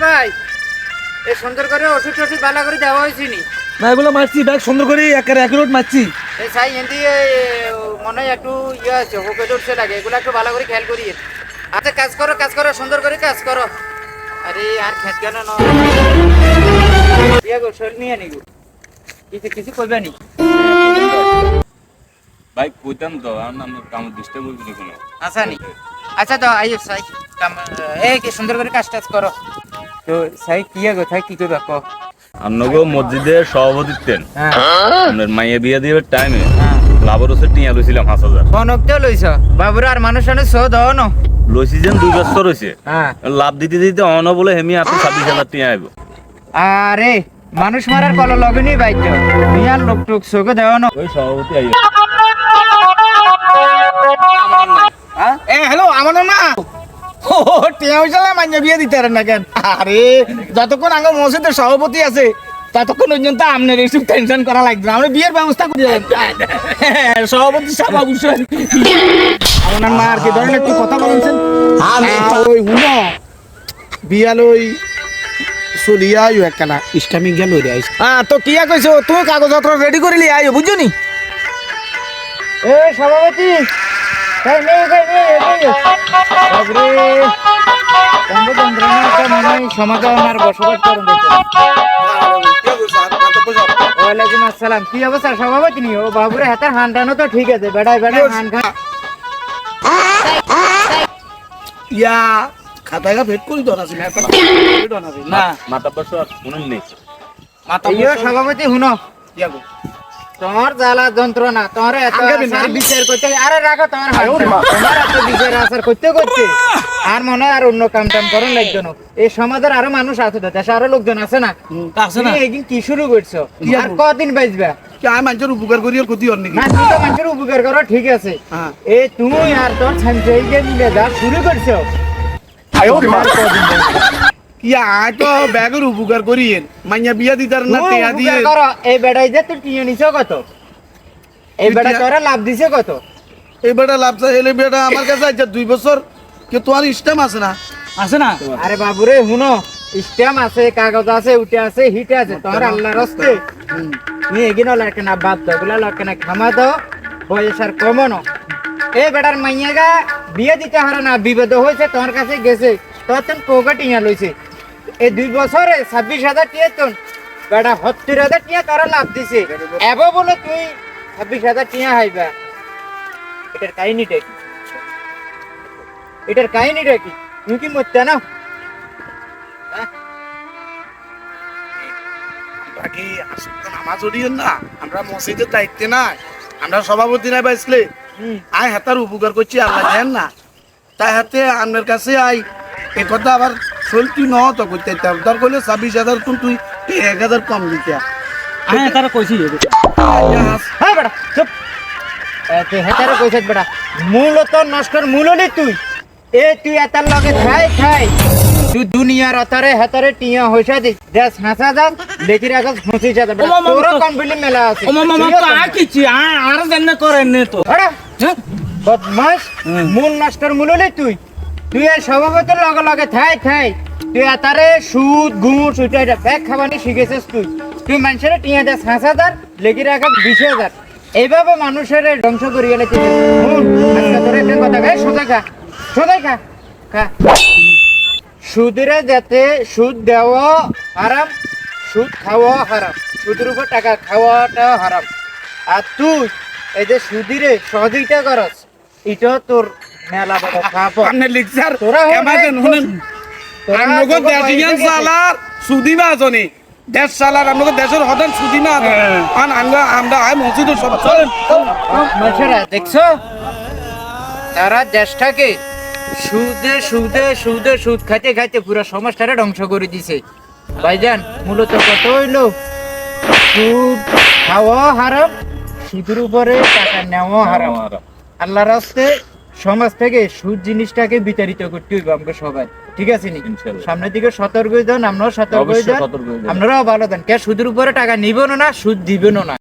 ভাই এই সুন্দর করে ওষুধ টষুধ ভালো করে দেওয়া হয়েছে নি? না এগুলো মারছি ব্যাগ সুন্দর করে একারেট মারছি। এই সাই হিন্দি মনে হয় একটু ইয়ে আছে হোকে উঠছে লাগে, এগুলো একটু ভালো করে খেয়াল করি। আচ্ছা কাজ করো সুন্দর করে কাজ করো। আরে আর খেত কেন না ইয়ে গো শরীর নিয়ে নিগো কিছু করবে নি ভাই কইতাম তো আমার কাম ডিস্টার্ব হইব না কোনো। আচ্ছা নি আচ্ছা তো আইও সাই কাম এই কি সুন্দর করে কাজ টাজ করো। তো সাই কি গো তাই কি করবে কো? আমনগো মসজিদের সভাপতিত্বেন হ্যাঁ আপনার মাইয়া বিয়া দিয়ে টাইমে হ্যাঁ লাভর হচ্ছে টিয়া লইছিলাম 5000 কোনকতে লইছ বাবুর আর মানুষ আনে সো দাও না। লইছি যেন 2 বছর হইছে, হ্যাঁ লাভ দিতে দিতে অন বলে হেমি আপনি 26000 টিয়া আইব। আরে মানুষ মারার কল লগনি বাইতো মিয়ার লোক টুক সোকে দাও না। ওই সভাপতি আইব। এ হ্যালো আমার না ও টিয়া হইছলা মাইয়া বিয়ে দিতে পারেন না কেন? আরে যতক্ষণ আগে মসজিদের সভাপতি আছে ততক্ষণ পর্যন্ত আপনার এইসব টেনশন করা লাগবে না, আমরা বিয়ের ব্যবস্থা করে দেবেন। সভাপতি সাহেব অবশ্যই আমার মা আর কি ধরেন একটু কথা বলেছেন। ওই হুনো বিয়াল ওই চলিয়া আইও একখানা ইসলামিক জ্ঞান লইরে আইস। তো কিয়া কইছো তুমি কাগজপত্র রেডি করে লি আইও বুঝছো নি? এ সভাপতি কই নে বাবরে তম্ব তন্দ্রনা তো মনে সমাধান আর বসবাস করুন দেখো। ওয়ালাইকুম আসসালাম। কি অবস্থা সভাপতি নি? ও বাবুরে হাতে হানটানো তো ঠিক আছে, বেড়াই হান খা ইয়া খাতায় ভেট করি তো না মাথা বসো আর শুনুন নেই। মাথা ইয়ো সভাপতি হুনো ইয়া গো তোমার জ্বালা যন্ত্রণা তোমার এত আচার বিচার করতে আরে রাখো তোমার তোমার এত বিচার আচার করতে করতে আর মনে হয় আর অন্য কাম টাম করুন লাগতো না। এই সমাজের আরো মানুষ আছে তো, দেশে আরো লোকজন আছে না, আছে না তুমি একদিন কি শুরু করছো আর কদিন বাঁচবা? কি আমি মানুষের উপকার করি আর ক্ষতি হন নাকি? না তুমি তো মানুষের উপকার করো ঠিক আছে, এ তুমি আর তোর ছাঞ্চাইকে মিলে যা শুরু করছো আর কদিন বাঁচবা? ইয়া আয় তো ব্যাগের উপকার করি মাইয়া বিয়া দিতার না টিয়া দিয়ে উপকার করো। এই বেড়াই যে তুই টিয়ে নিছো কত? এই বেড়া তোরা লাভ দিছে কত? এই বেটা লাভসা এলে বেটা আমার কাছে আছে 2 বছর কি তোমার স্টেম আছে না? আছে না? আরে বাবুরে হুনো স্ট্যাম্প আছে, কাগজ আছে, উঠে আছে, হিটে আছে, তোর আল্লাহর হস্তে তুমি এগিনো লাগে না বাদ দাও, গুলা লাগে না খামা দাও, বয়স আর কমো না। এই বেটার মাইয়াগা বিয়ে দিতে হারে না, বিবাদ হয়েছে তোমার কাছে গেছে, তোর তেন কোকা টিয়া লইছে। এই 2 বছরে 26,000 টিয়া তোন বেটা 70,000 টিয়া তোরা লাভ দিছে, এবার বলে তুই 26,000 টিয়া হাইবা। এটার কাহিনীটা কি? এটার কাহিনীটা কি? তুমি কি মরতে না? বাকি আসলে নামাজ পড়িও না, আমরা মসজিদের দায়িত্বে না, আমরা সভাপতি নাই বাইসলে আই হাতার উপকার করছি আল্লাহ দেন না, তাই হাতে আমার কাছে আই এই কথা আবার চলতি ন তো করতে দর করলে 26,000 তুই 1,000 কম দিতে। হ্যাঁ তারা কইছি হ্যাঁ বেটা চুপ তুই হেতারে কইছিস বেটা মূলত নষ্টর মূলনি তুই এ তুই এতার লগে খাই তুই দুনিয়ার অতারে হেতারে টিয়া হইসা দি দেশ হাসা যান দেখি রাখা খুশি যাবে বেটা তোর কমপ্লিট মেলা আছে ও মামা তো আ কিছি আর জান্ন করেন নে তো বেটা বদমাশ মূল নষ্টর মূলনি তুই এই সভাপতির লগে খাই তুই এতারে সুদ ঘুষ উঠাইটা ব্যাগ খাবানি শিখেছিস তুই মানুষের টিয়া দেশ 5,000 লেগে রাখা 20,000 এইভাবে মানুষের ধ্বংস করে গেলে কথা গায়ে সোজাই খা সুদের যাতে সুদ দেওয়া হারাম, সুদ খাওয়া হারাম, সুদের উপর টাকা খাওয়াটা হারাম। আর তুই এই যে সুদিরে সহযোগিতা করস এটা তোর মেলা বড় পাপ। আপনি লিখছার তোরা এমাজন শুনেন আমগো দেশিয়ান সালার সুদি না জনি দেশ সালার আমগো দেশের হদান সুদি না আন আমরা আই মসজিদের সব চলেন মানুষেরা দেখছো তারা দেশটাকে সুদ খাইতে পুরো সমাজটারে ধ্বংস করে দিছে। ভাইজান মূলত কত হইলো সুদ খাওয়া হারাম, সুদের উপরে টাকা নেওয়া হারাম। আল্লাহর রাস্তে সমাজ থেকে সুদ জিনিসটাকে বিতাড়িত করতে হইব আমাকে সবাই, ঠিক আছে নি? সামনের দিকে সতর্ক হয়ে যান, আমরাও সতর্ক হয়ে যান, আপনারাও ভালো দেন। কে সুদের উপরে টাকা নিবেন না, সুদ দিবেন না।